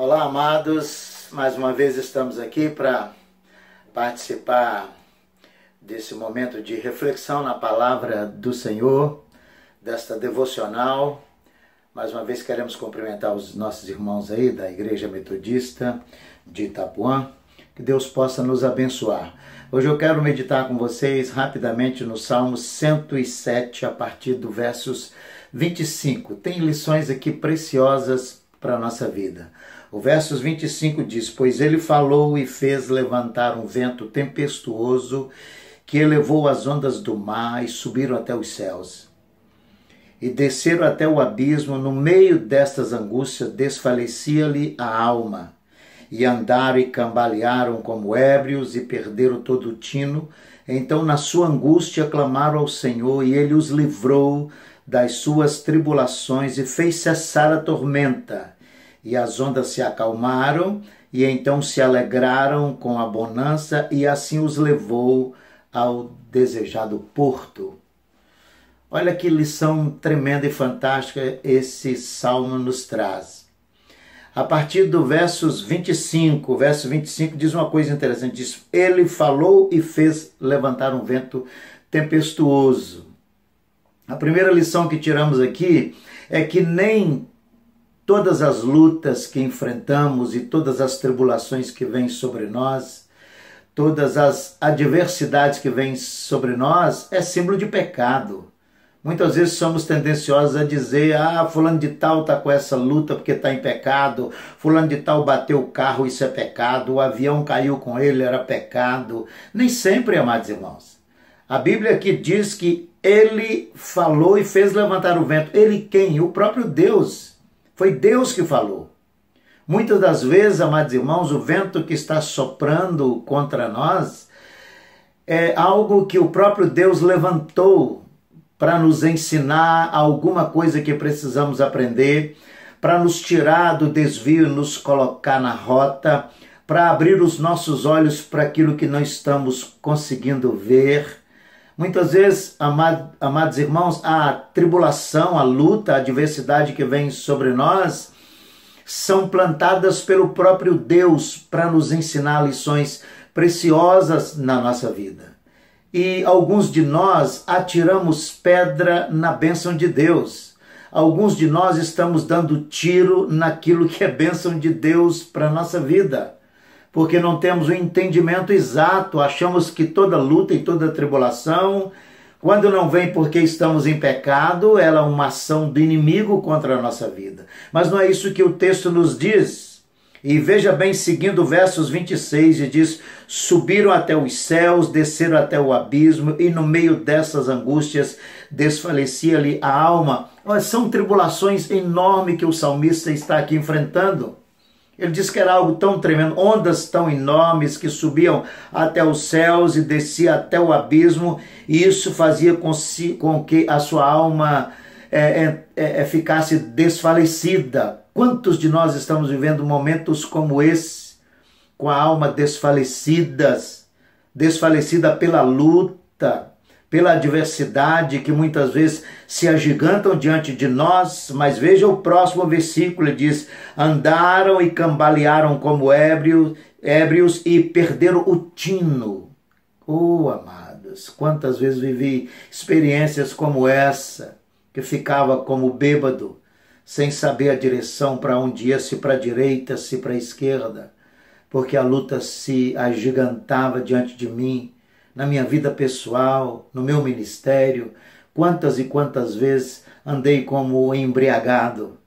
Olá, amados, mais uma vez estamos aqui para participar desse momento de reflexão na palavra do Senhor, desta devocional. Mais uma vez queremos cumprimentar os nossos irmãos aí da Igreja Metodista de Itapuã, que Deus possa nos abençoar. Hoje eu quero meditar com vocês rapidamente no Salmo 107, a partir do versos 25. Tem lições aqui preciosas para a nossa vida. O versos 25 diz: Pois ele falou e fez levantar um vento tempestuoso que elevou as ondas do mar e subiram até os céus. E desceram até o abismo, no meio destas angústias desfalecia-lhe a alma. E andaram e cambalearam como ébrios e perderam todo o tino. Então na sua angústia clamaram ao Senhor e ele os livrou das suas tribulações e fez cessar a tormenta. E as ondas se acalmaram, e então se alegraram com a bonança, e assim os levou ao desejado porto. Olha que lição tremenda e fantástica esse salmo nos traz. A partir do verso 25 diz uma coisa interessante, diz: Ele falou e fez levantar um vento tempestuoso. A primeira lição que tiramos aqui é que nem todas as lutas que enfrentamos e todas as tribulações que vêm sobre nós, todas as adversidades que vêm sobre nós, é símbolo de pecado. Muitas vezes somos tendenciosos a dizer: fulano de tal está com essa luta porque está em pecado, fulano de tal bateu o carro, isso é pecado, o avião caiu com ele, era pecado. Nem sempre, amados irmãos. A Bíblia aqui diz que ele falou e fez levantar o vento. Ele quem? O próprio Deus. Foi Deus que falou. Muitas das vezes, amados irmãos, o vento que está soprando contra nós é algo que o próprio Deus levantou para nos ensinar alguma coisa que precisamos aprender, para nos tirar do desvio e nos colocar na rota, para abrir os nossos olhos para aquilo que não estamos conseguindo ver. Muitas vezes, amados irmãos, a tribulação, a luta, a adversidade que vem sobre nós são plantadas pelo próprio Deus para nos ensinar lições preciosas na nossa vida. E alguns de nós atiramos pedra na bênção de Deus. Alguns de nós estamos dando tiro naquilo que é bênção de Deus para a nossa vida. Porque não temos o entendimento exato, achamos que toda luta e toda tribulação, quando não vem porque estamos em pecado, ela é uma ação do inimigo contra a nossa vida. Mas não é isso que o texto nos diz. E veja bem, seguindo o versos 26, e diz: Subiram até os céus, desceram até o abismo, e no meio dessas angústias desfalecia-lhe a alma. São tribulações enormes que o salmista está aqui enfrentando. Ele diz que era algo tão tremendo, ondas tão enormes que subiam até os céus e desciam até o abismo, e isso fazia com que a sua alma ficasse desfalecida. Quantos de nós estamos vivendo momentos como esse, com a alma desfalecida pela luta, pela adversidade que muitas vezes se agigantam diante de nós? Mas veja o próximo versículo, ele diz: Andaram e cambalearam como ébrios e perderam o tino. Oh, amados, quantas vezes vivi experiências como essa, que ficava como bêbado, sem saber a direção para onde ia, se para a direita, se para a esquerda, porque a luta se agigantava diante de mim, na minha vida pessoal, no meu ministério. Quantas e quantas vezes andei como embriagado,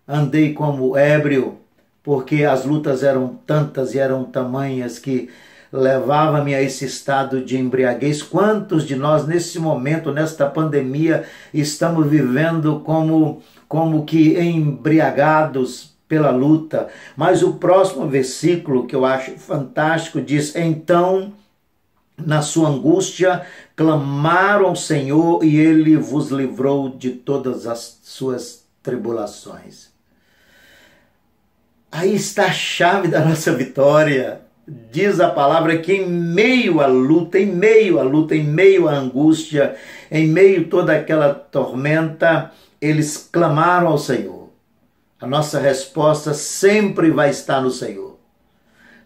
andei como ébrio, porque as lutas eram tantas e eram tamanhas que levavam-me a esse estado de embriaguez. Quantos de nós nesse momento, nesta pandemia, estamos vivendo como que embriagados pela luta? Mas o próximo versículo, que eu acho fantástico, diz: Então, na sua angústia, clamaram ao Senhor e ele vos livrou de todas as suas tribulações. Aí está a chave da nossa vitória. Diz a palavra que em meio à luta, em meio à angústia, em meio a toda aquela tormenta, eles clamaram ao Senhor. A nossa resposta sempre vai estar no Senhor.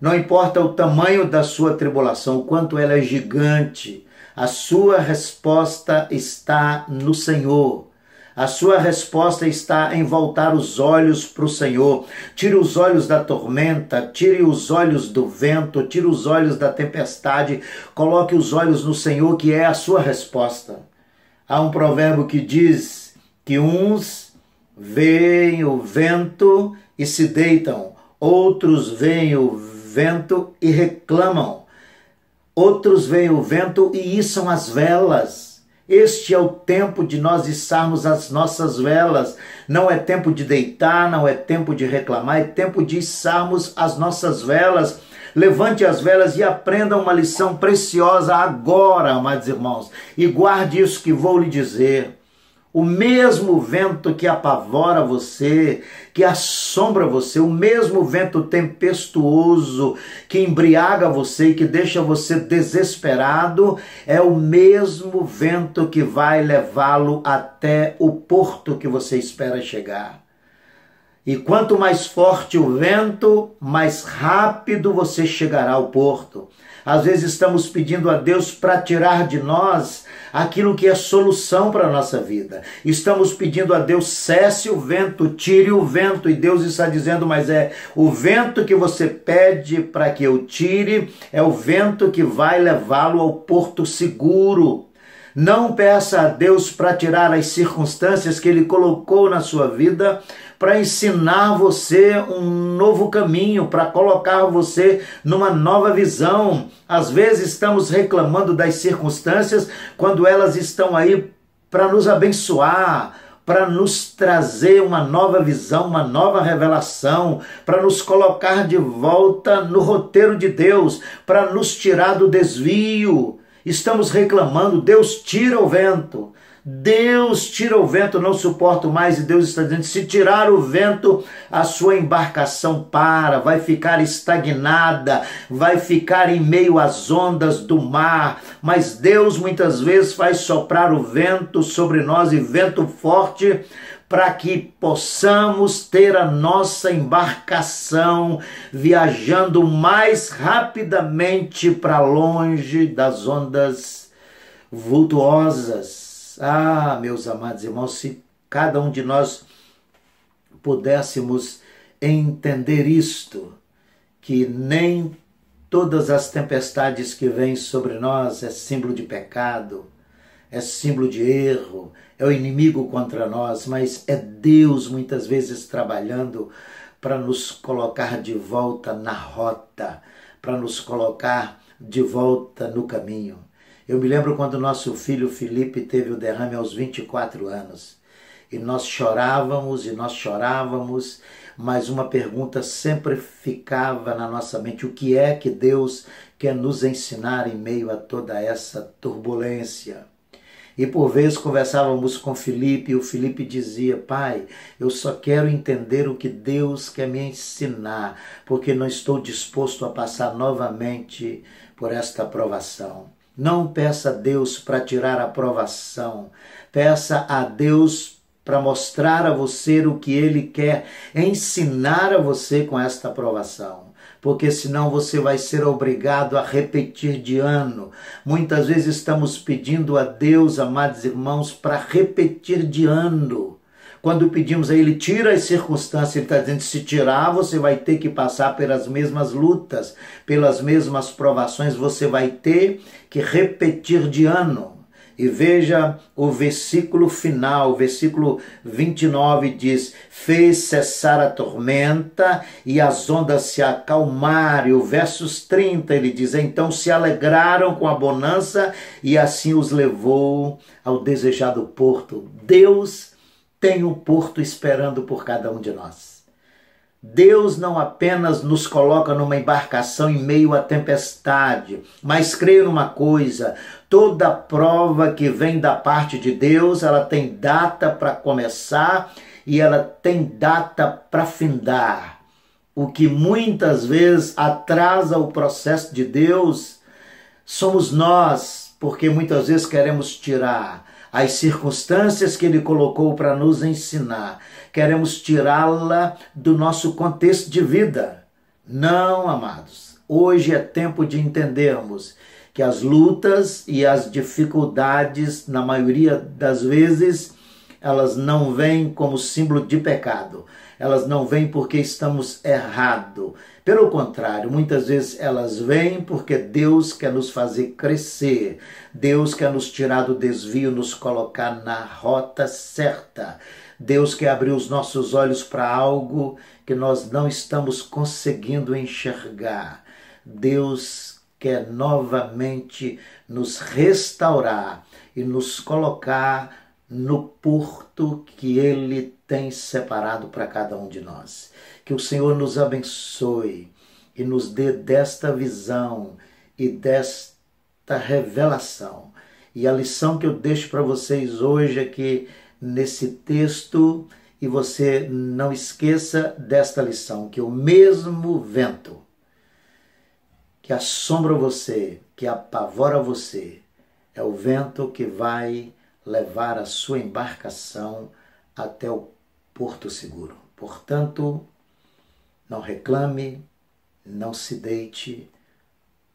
Não importa o tamanho da sua tribulação, o quanto ela é gigante, a sua resposta está no Senhor. A sua resposta está em voltar os olhos para o Senhor. Tire os olhos da tormenta, tire os olhos do vento, tire os olhos da tempestade, coloque os olhos no Senhor, que é a sua resposta. Há um provérbio que diz que uns veem o vento e se deitam, outros veem o vento e reclamam, outros veem o vento e içam as velas. Este é o tempo de nós içarmos as nossas velas. Não é tempo de deitar, não é tempo de reclamar, é tempo de içarmos as nossas velas. Levante as velas e aprenda uma lição preciosa agora, amados irmãos. E guarde isso que vou lhe dizer. O mesmo vento que apavora você, que assombra você, o mesmo vento tempestuoso que embriaga você e que deixa você desesperado, é o mesmo vento que vai levá-lo até o porto que você espera chegar. E quanto mais forte o vento, mais rápido você chegará ao porto. Às vezes estamos pedindo a Deus para tirar de nós aquilo que é solução para a nossa vida. Estamos pedindo a Deus, cesse o vento, tire o vento. E Deus está dizendo, mas é o vento que você pede para que eu tire, é o vento que vai levá-lo ao porto seguro. Não peça a Deus para tirar as circunstâncias que Ele colocou na sua vida, para ensinar você um novo caminho, para colocar você numa nova visão. Às vezes estamos reclamando das circunstâncias quando elas estão aí para nos abençoar, para nos trazer uma nova visão, uma nova revelação, para nos colocar de volta no roteiro de Deus, para nos tirar do desvio. Estamos reclamando, Deus tira o vento. Deus tira o vento, não suporto mais. E Deus está dizendo, se tirar o vento, a sua embarcação para, vai ficar estagnada, vai ficar em meio às ondas do mar. Mas Deus muitas vezes faz soprar o vento sobre nós, e vento forte, para que possamos ter a nossa embarcação viajando mais rapidamente para longe das ondas vultuosas. Ah, meus amados irmãos, se cada um de nós pudéssemos entender isto, que nem todas as tempestades que vêm sobre nós é símbolo de pecado, é símbolo de erro, é o inimigo contra nós, mas é Deus muitas vezes trabalhando para nos colocar de volta na rota, para nos colocar de volta no caminho. Eu me lembro quando nosso filho Felipe teve o derrame aos 24 anos. E nós chorávamos, mas uma pergunta sempre ficava na nossa mente: o que é que Deus quer nos ensinar em meio a toda essa turbulência? E por vezes conversávamos com Felipe, e o Felipe dizia: pai, eu só quero entender o que Deus quer me ensinar, porque não estou disposto a passar novamente por esta provação. Não peça a Deus para tirar a provação, peça a Deus para mostrar a você o que Ele quer ensinar a você com esta provação. Porque senão você vai ser obrigado a repetir de ano. Muitas vezes estamos pedindo a Deus, amados irmãos, para repetir de ano. Quando pedimos a Ele, tira as circunstâncias, Ele está dizendo, se tirar, você vai ter que passar pelas mesmas lutas, pelas mesmas provações, você vai ter que repetir de ano. E veja o versículo final, o versículo 29 diz, fez cessar a tormenta e as ondas se acalmaram. E o versos 30 ele diz, então se alegraram com a bonança e assim os levou ao desejado porto. Deus tem um porto esperando por cada um de nós. Deus não apenas nos coloca numa embarcação em meio à tempestade, mas creio numa coisa, toda prova que vem da parte de Deus, ela tem data para começar e ela tem data para findar. O que muitas vezes atrasa o processo de Deus somos nós, porque muitas vezes queremos tirar as circunstâncias que Ele colocou para nos ensinar, queremos tirá-la do nosso contexto de vida. Não, amados, hoje é tempo de entendermos que as lutas e as dificuldades, na maioria das vezes, elas não vêm como símbolo de pecado. Elas não vêm porque estamos errados. Pelo contrário, muitas vezes elas vêm porque Deus quer nos fazer crescer. Deus quer nos tirar do desvio, nos colocar na rota certa. Deus quer abrir os nossos olhos para algo que nós não estamos conseguindo enxergar. Deus quer novamente nos restaurar e nos colocar no porto que Ele tem separado para cada um de nós. Que o Senhor nos abençoe e nos dê desta visão e desta revelação. E a lição que eu deixo para vocês hoje aqui nesse texto, e você não esqueça desta lição, que o mesmo vento que assombra você, que apavora você, é o vento que vai levar a sua embarcação até o porto seguro. Portanto, não reclame, não se deite,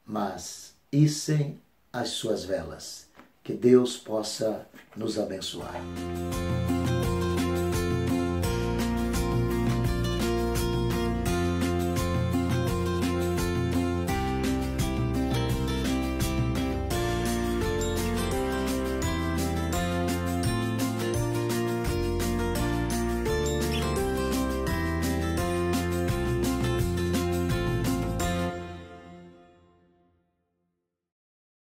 mas içem as suas velas. Que Deus possa nos abençoar.